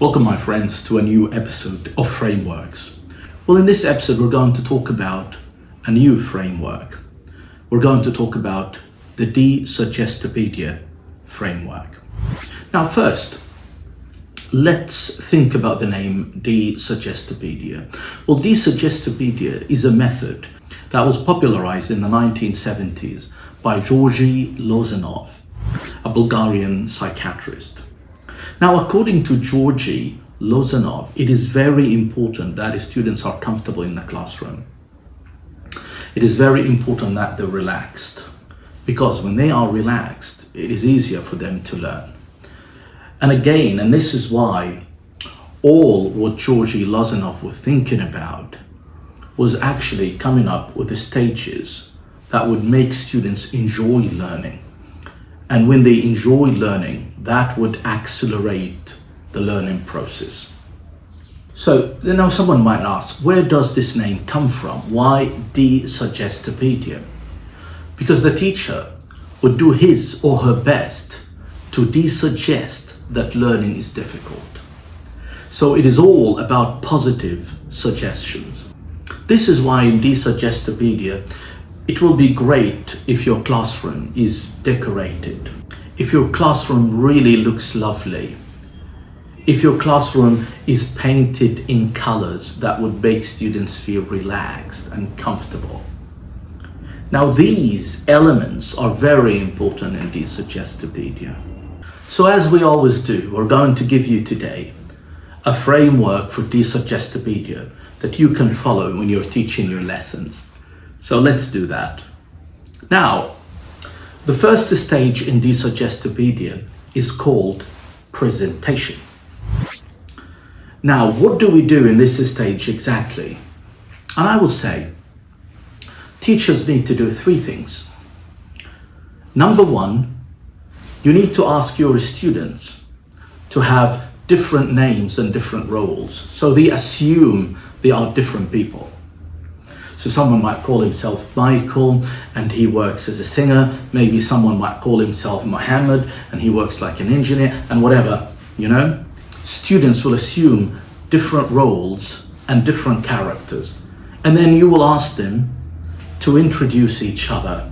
Welcome my friends to a new episode of Frameworks. Well, in this episode we're going to talk about a new framework. We're going to talk about the Desuggestopedia Framework. Now first, let's think about the name Desuggestopedia. Well, Desuggestopedia is a method that was popularized in the 1970s by Georgy Lozanov, a Bulgarian psychiatrist. Now, according to Georgy Lozanov, it is very important that students are comfortable in the classroom. It is very important that they're relaxed, because when they are relaxed, it is easier for them to learn. And again, and this is why all what Georgy Lozanov was thinking about was actually coming up with the stages that would make students enjoy learning. And when they enjoy learning, that would accelerate the learning process. So, someone might ask, where does this name come from? Why Desuggestopedia? Because the teacher would do his or her best to desuggest that learning is difficult. So it is all about positive suggestions. This is why in Desuggestopedia, it will be great if your classroom is decorated, if your classroom really looks lovely, if your classroom is painted in colors that would make students feel relaxed and comfortable. Now these elements are very important in Desuggestopedia. So as we always do, we're going to give you today a framework for Desuggestopedia that you can follow when you're teaching your lessons. So let's do that. Now, the first stage in Desuggestopedia is called presentation. Now, what do we do in this stage exactly? And I will say, teachers need to do three things. Number one, you need to ask your students to have different names and different roles. So they assume they are different people. So someone might call himself Michael and he works as a singer. Maybe someone might call himself Mohammed and he works like an engineer and whatever, Students will assume different roles and different characters. And then you will ask them to introduce each other.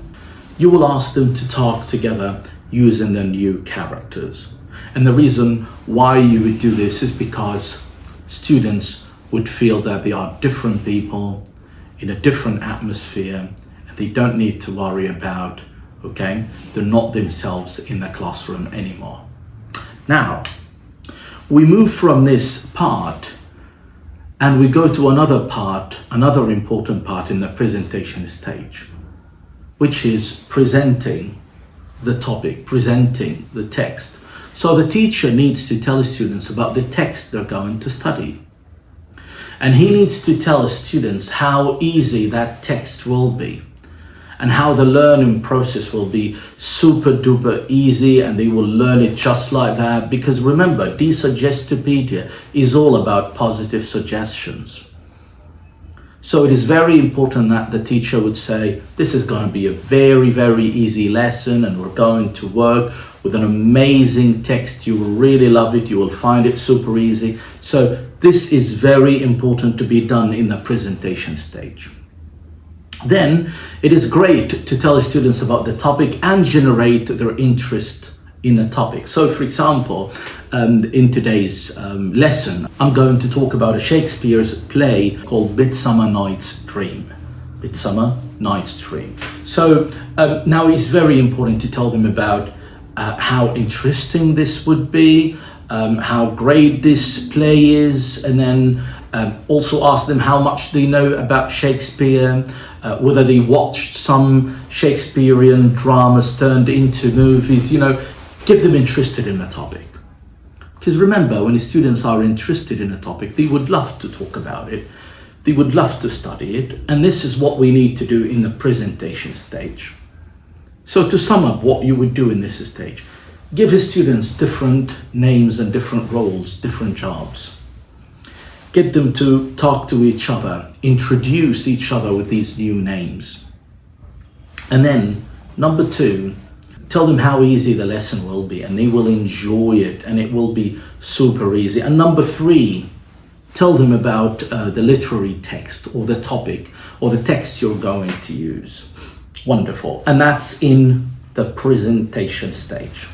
You will ask them to talk together using their new characters. And the reason why you would do this is because students would feel that they are different people in a different atmosphere, and they don't need to worry about, they're not themselves in the classroom anymore. Now, we move from this part and we go to another important part in the presentation stage, which is presenting the topic, presenting the text. So the teacher needs to tell the students about the text they're going to study. And he needs to tell his students how easy that text will be and how the learning process will be super duper easy and they will learn it just like that. Because remember, Desuggestopedia is all about positive suggestions. So it is very important that the teacher would say, this is going to be a very, very easy lesson and we're going to work with an amazing text. You will really love it. You will find it super easy. So this is very important to be done in the presentation stage. Then it is great to tell the students about the topic and generate their interest in the topic. So for example, in today's lesson, I'm going to talk about a Shakespeare's play called Midsummer Night's Dream. Midsummer Night's Dream. So now it's very important to tell them about how interesting this would be, how great this play is, and then also ask them how much they know about Shakespeare, whether they watched some Shakespearean dramas turned into movies, get them interested in the topic. Because remember, when the students are interested in a topic, they would love to talk about it, they would love to study it, and this is what we need to do in the presentation stage. So to sum up what you would do in this stage, give the students different names and different roles, different jobs. Get them to talk to each other, introduce each other with these new names. And then, number two, Tell them how easy the lesson will be, and they will enjoy it, and it will be super easy. And number 3, tell them about the literary text or the topic or the text you're going to use. Wonderful. And that's in the presentation stage.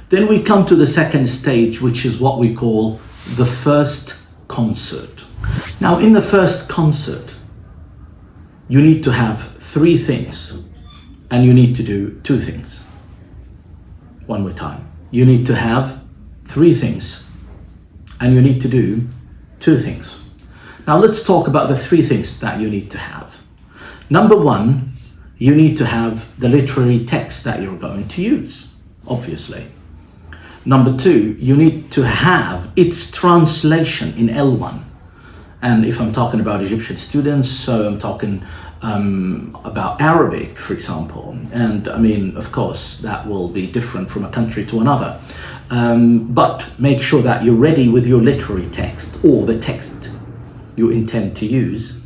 Then we come to the second stage, which is what we call the first concert. Now, in the first concert, you need to have 3 things, and you need to do 2 things. One more time. You need to have 3 things, and you need to do 2 things. Now, let's talk about the 3 things that you need to have. Number 1, you need to have the literary text that you're going to use, obviously. Number 2, you need to have its translation in L1. And if I'm talking about Egyptian students, so I'm talking about Arabic, for example. And I mean, of course, that will be different from a country to another. But make sure that you're ready with your literary text or the text you intend to use.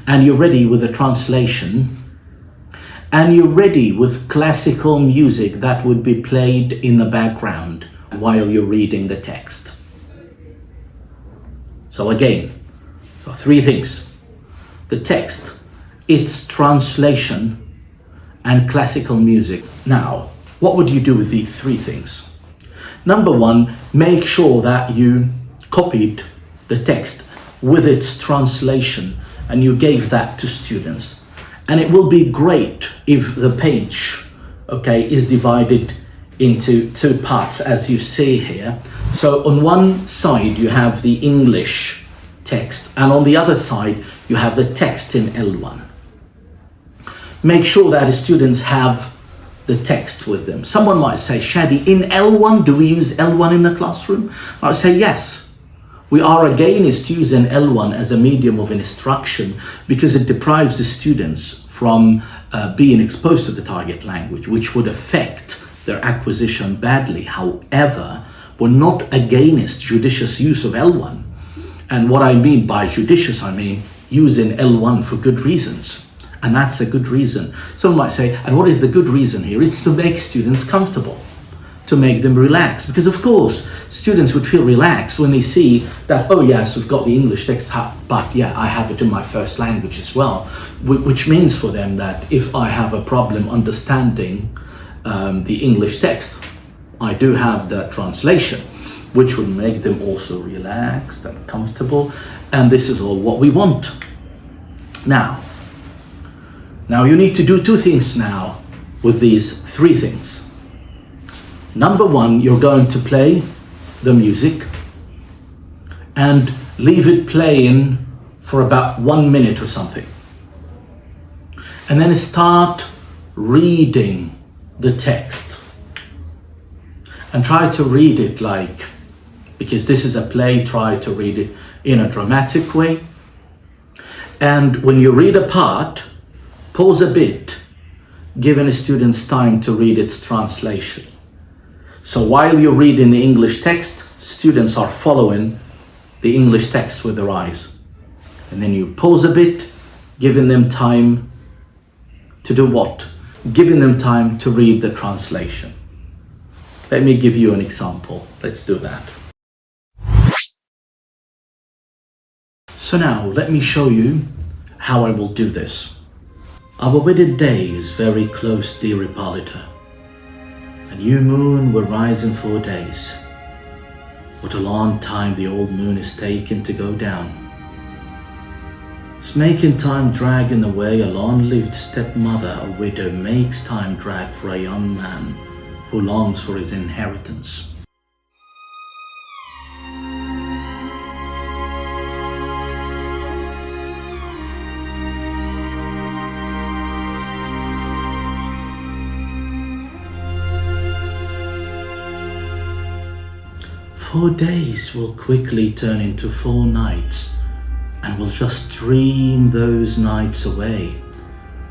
And you're ready with the translation. And you're ready with classical music that would be played in the background while you're reading the text. So again, 3 things: the text, its translation, and classical music. Now, what would you do with these 3 things? Number 1, make sure that you copied the text with its translation and you gave that to students. And it will be great if the page, okay, is divided into 2 parts, as you see here. So on one side you have the English text, and on the other side you have the text in L1. Make sure that the students have the text with them. Someone might say, Shadi, in L1, do we use L1 in the classroom? I would say yes. We are against using L1 as a medium of instruction because it deprives the students from being exposed to the target language, which would affect their acquisition badly. However, we're not against judicious use of L1. And what I mean by judicious, I mean using L1 for good reasons. And that's a good reason. Someone might say, and what is the good reason here? It's to make students comfortable, to make them relax. Because of course, students would feel relaxed when they see that, oh yes, we've got the English text, but yeah, I have it in my first language as well. Which means for them that if I have a problem understanding the English text, I do have the translation, which would make them also relaxed and comfortable. And this is all what we want. Now you need to do 2 things now with these 3 things. Number 1, you're going to play the music and leave it playing for about 1 minute or something. And then start reading the text. And try to read it because this is a play, try to read it in a dramatic way. And when you read a part, pause a bit, giving the students time to read its translation. So while you're reading the English text, students are following the English text with their eyes. And then you pause a bit, giving them time to do what? Giving them time to read the translation. Let me give you an example. Let's do that. So now, let me show you how I will do this. Our wedded day is very close, dear Hippolyta. A new moon will rise in 4 days. What a long time the old moon is taking to go down. It's making time drag in the way a long-lived stepmother, a widow, makes time drag for a young man who longs for his inheritance. Four days will quickly turn into 4 nights, and we'll just dream those nights away.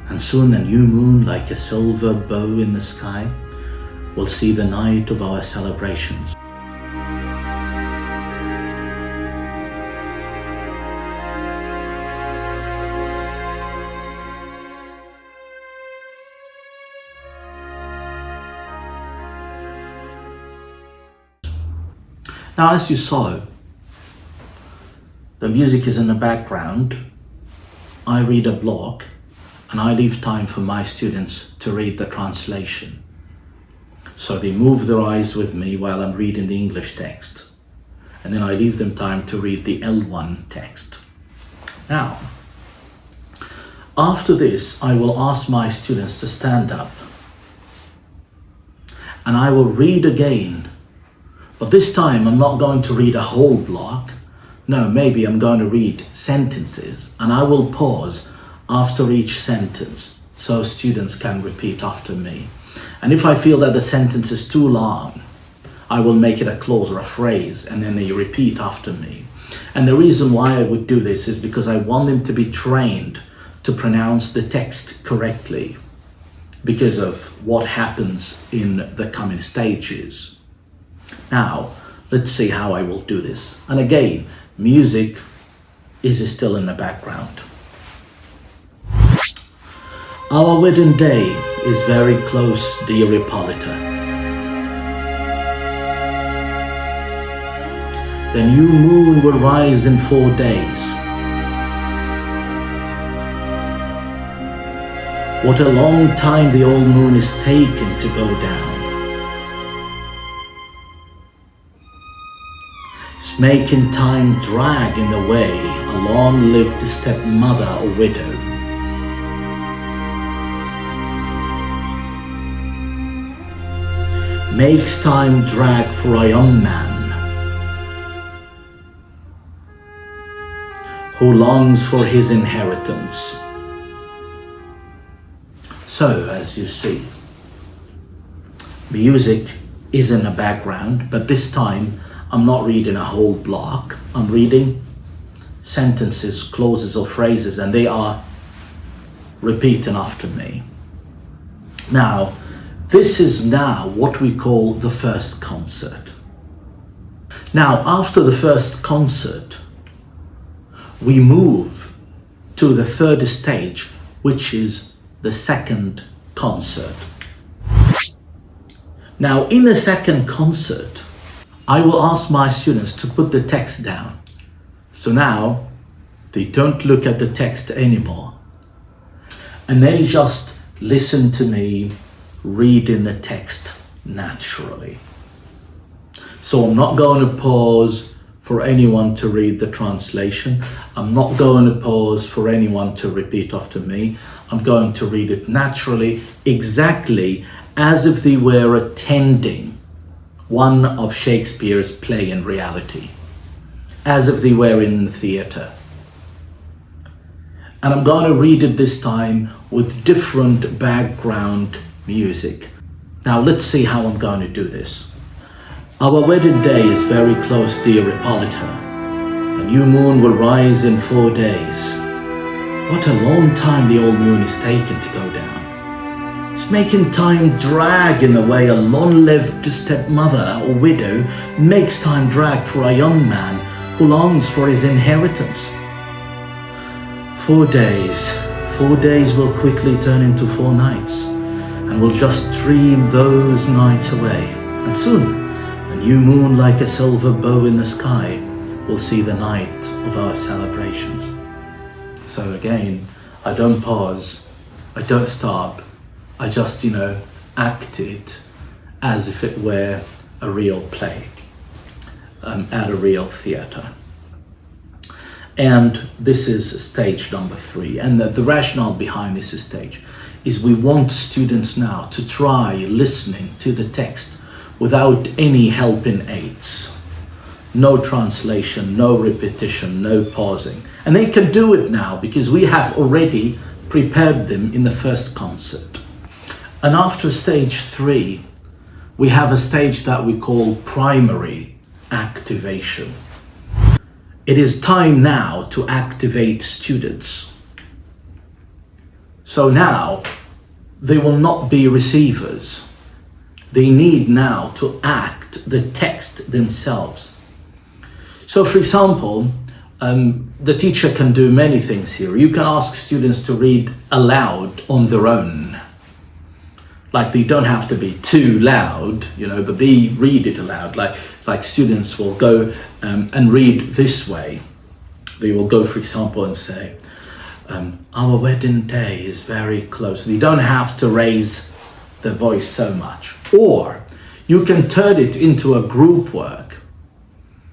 And soon a new moon, like a silver bow in the sky, will see the night of our celebrations. Now, as you saw, the music is in the background. I read a block and I leave time for my students to read the translation. So they move their eyes with me while I'm reading the English text. And then I leave them time to read the L1 text. Now, after this, I will ask my students to stand up. And I will read again. But this time I'm not going to read a whole block. No, maybe I'm going to read sentences. And I will pause after each sentence so students can repeat after me. And if I feel that the sentence is too long, I will make it a clause or a phrase and then they repeat after me. And the reason why I would do this is because I want them to be trained to pronounce the text correctly because of what happens in the coming stages. Now, let's see how I will do this. And again, music is still in the background. Our wedding day is very close, dear Hippolyta. The new moon will rise in 4 days. What a long time the old moon is taking to go down. It's making time drag in the way a long-lived stepmother or widow. Makes time drag for a young man who longs for his inheritance. So, as you see, music is in the background, but this time I'm not reading a whole block. I'm reading sentences, clauses or phrases, and they are repeating after me. Now, this is now what we call the first concert. Now, after the first concert, we move to the third stage, which is the second concert. Now, in the second concert, I will ask my students to put the text down. So now, they don't look at the text anymore. And they just listen to me reading the text naturally. So I'm not going to pause for anyone to read the translation. I'm not going to pause for anyone to repeat after me. I'm going to read it naturally, exactly as if they were attending one of Shakespeare's play in reality, as if they were in the theatre. And I'm going to read it this time with different background music. Now let's see how I'm going to do this. Our wedding day is very close, dear Hippolyta. The new moon will rise in 4 days. What a long time the old moon is taking to go down. It's making time drag in the way a long-lived stepmother or widow makes time drag for a young man who longs for his inheritance. 4 days. 4 days will quickly turn into 4 nights, and we'll just dream those nights away. And soon, a new moon like a silver bow in the sky will see the night of our celebrations. So again, I don't pause, I don't stop, I just, act it as if it were a real play at a real theatre. And this is stage number 3. And the rationale behind this stage is we want students now to try listening to the text without any helping aids. No translation, no repetition, no pausing. And they can do it now because we have already prepared them in the first concert. And after stage 3, we have a stage that we call primary activation. It is time now to activate students. So now they will not be receivers. They need now to act the text themselves. So for example, the teacher can do many things here. You can ask students to read aloud on their own. Like they don't have to be too loud, but they read it aloud. Like students will go and read this way. They will go, for example, and say, our wedding day is very close. They don't have to raise the voice so much. Or you can turn it into a group work.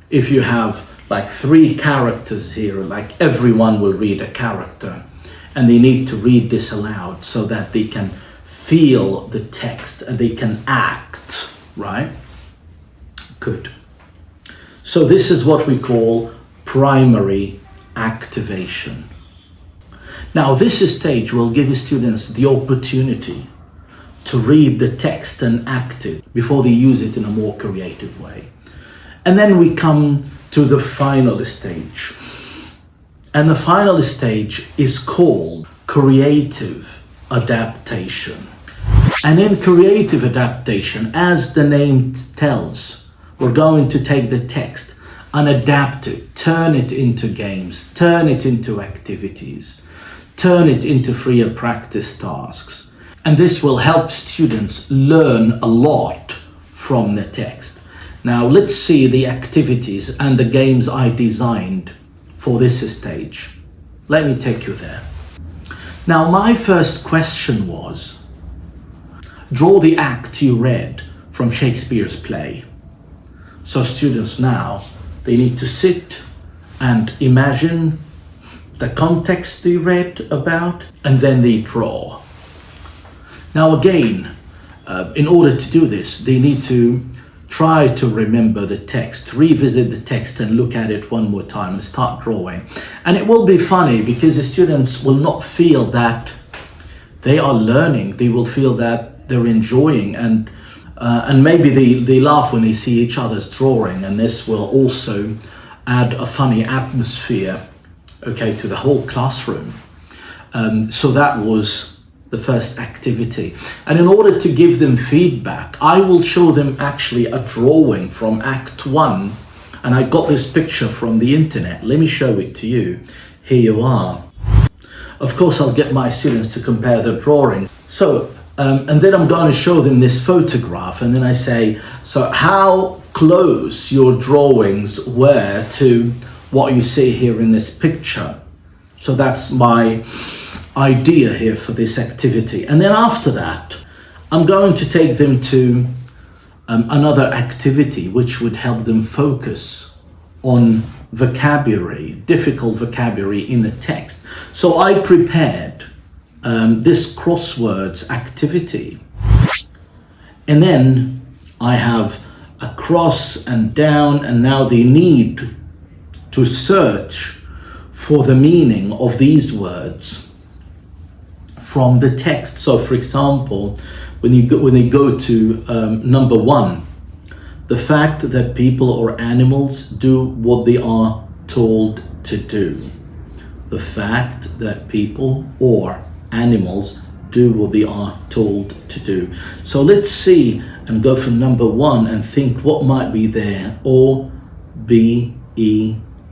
If you have like 3 characters here, like everyone will read a character, and they need to read this aloud so that they can feel the text and they can act, right? Good. So this is what we call primary activation. Now this stage will give students the opportunity to read the text and act it before they use it in a more creative way. And then we come to the final stage. And the final stage is called creative adaptation. And in creative adaptation, as the name tells, we're going to take the text and adapt it, turn it into games, turn it into activities, turn it into freer practice tasks. And this will help students learn a lot from the text. Now let's see the activities and the games I designed for this stage. Let me take you there. Now my first question was, draw the act you read from Shakespeare's play. So students now, they need to sit and imagine the context they read about, and then they draw. Now again, in order to do this, they need to try to remember the text, revisit the text and look at it one more time and start drawing. And it will be funny because the students will not feel that they are learning. They will feel that they're enjoying, and maybe they laugh when they see each other's drawing, and this will also add a funny atmosphere, okay, to the whole classroom. So that was the first activity. And in order to give them feedback, I will show them actually a drawing from Act 1. And I got this picture from the internet. Let me show it to you. Here you are. Of course, I'll get my students to compare the drawings. So, and then I'm going to show them this photograph. And then I say, so how close your drawings were to what you see here in this picture. So that's my idea here for this activity. And then after that, I'm going to take them to another activity which would help them focus on vocabulary, difficult vocabulary in the text. So I prepared this crosswords activity. And then I have a cross and down, and now they need to search for the meaning of these words from the text. So for example, when they go to number 1, the fact that people or animals do what they are told to do. The fact that people or animals do what they are told to do. So let's see and go for number 1 and think what might be there.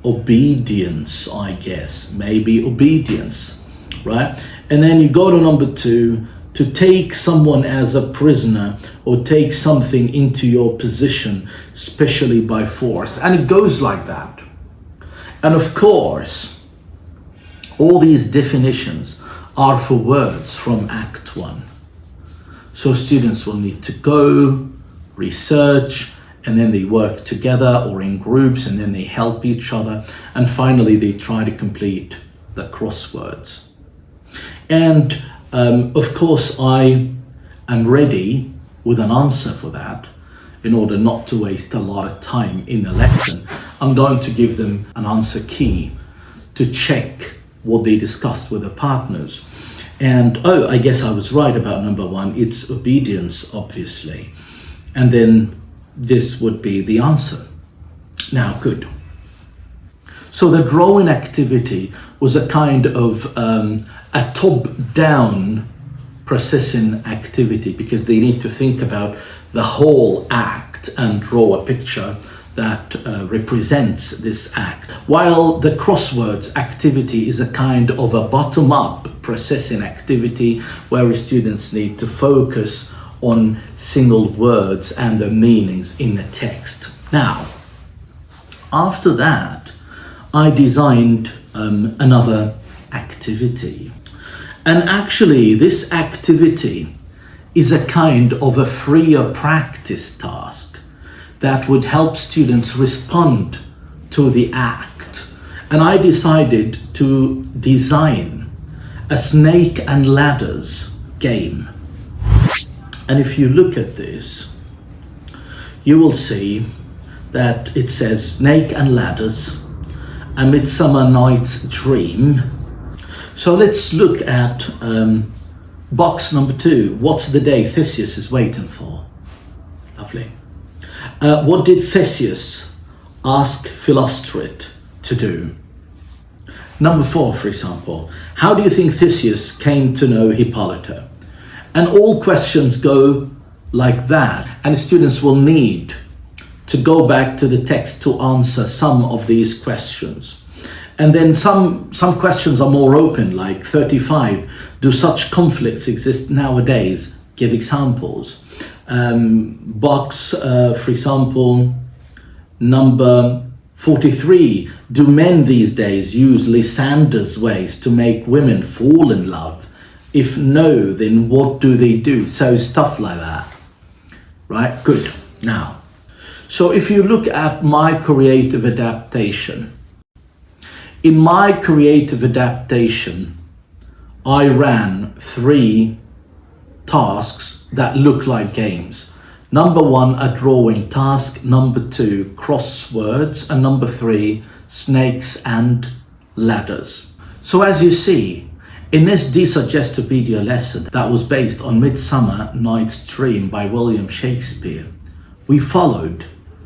Obedience, I guess. Maybe obedience, right? And then you go to number 2, to take someone as a prisoner or take something into your possession, especially by force. And it goes like that. And of course, all these definitions are for words from Act 1. So students will need to go, research, and then they work together or in groups, and then they help each other. And finally, they try to complete the crosswords. And of course, I am ready with an answer for that. In order not to waste a lot of time in the lesson, I'm going to give them an answer key to check what they discussed with their partners. And I guess I was right about number 1. It's obedience, obviously. And then this would be the answer. Now, good. So the drawing activity was a kind of a top-down processing activity, because they need to think about the whole act and draw a picture that represents this act. While the crosswords activity is a kind of a bottom-up processing activity where students need to focus on single words and their meanings in the text. Now, after that, I designed another activity. And actually, this activity is a kind of a freer practice task that would help students respond to the act. And I decided to design a snake and ladders game. And if you look at this, you will see that it says snake and ladders, A Midsummer Night's Dream. So let's look at box number 2. What's the day Theseus is waiting for? Lovely. What did Theseus ask Philostrate to do? Number 4, for example, how do you think Theseus came to know Hippolyta? And all questions go like that, and students will need to go back to the text to answer some of these questions. And then some questions are more open, like 35. Do such conflicts exist nowadays? Give examples. For example, number 43. Do men these days use Lysander's ways to make women fall in love? If no, then what do they do? So stuff like that. Right? Good. Now, so if you look at my creative adaptation, in my creative adaptation, I ran 3 tasks that look like games. Number 1, a drawing task. Number 2, crosswords. And number 3, snakes and ladders. So as you see, in this Desuggestopedia lesson that was based on Midsummer Night's Dream by William Shakespeare, we followed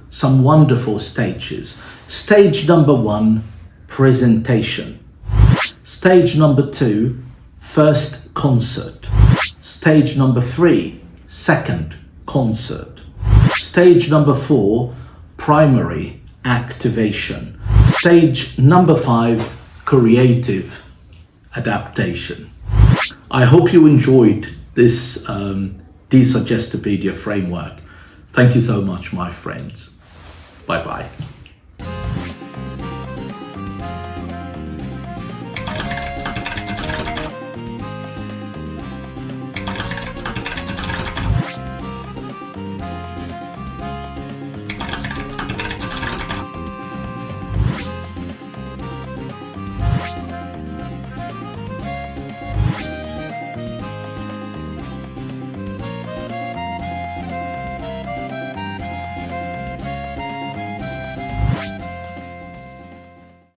some wonderful stages. Stage number 1, presentation. Stage number 2, first concert. Stage number 3, second concert. Stage number 4, primary activation. Stage number 5, creative adaptation. I hope you enjoyed this Desuggestopedia framework. Thank you so much, my friends. Bye-bye.